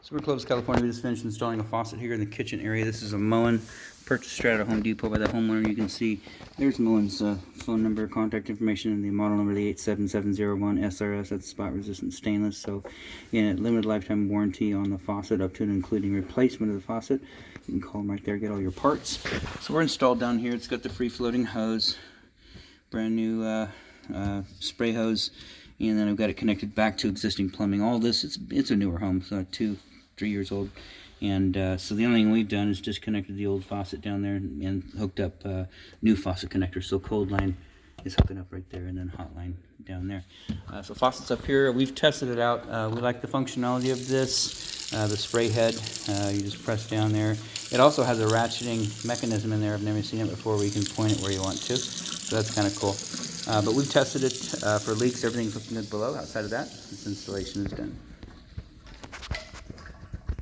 So we're in Clovis, California. We just finished installing a faucet here in the kitchen area. This is a Moen, purchased straight out of Home Depot by the homeowner. You can see there's Moen's phone number, contact information, and the model number, the 87701 SRS. That's spot resistant stainless. So, a limited lifetime warranty on the faucet, up to and including replacement of the faucet. You can call them right there, get all your parts. So we're installed down here. It's got the free floating hose, brand new spray hose, and then I've got it connected back to existing plumbing. All this, it's a newer home, so 2-3 years old, and so the only thing we've done is just connected the old faucet down there and hooked up new faucet connectors. So cold line is hooking up right there, and then hot line down there. So faucet's up here. We've tested it out. We like the functionality of this. The spray head, you just press down there. It also has a ratcheting mechanism in there. I've never seen it before, where you can point it where you want to. So that's kind of cool. But we've tested it for leaks. Everything's looking good below. Outside of that, this installation is done.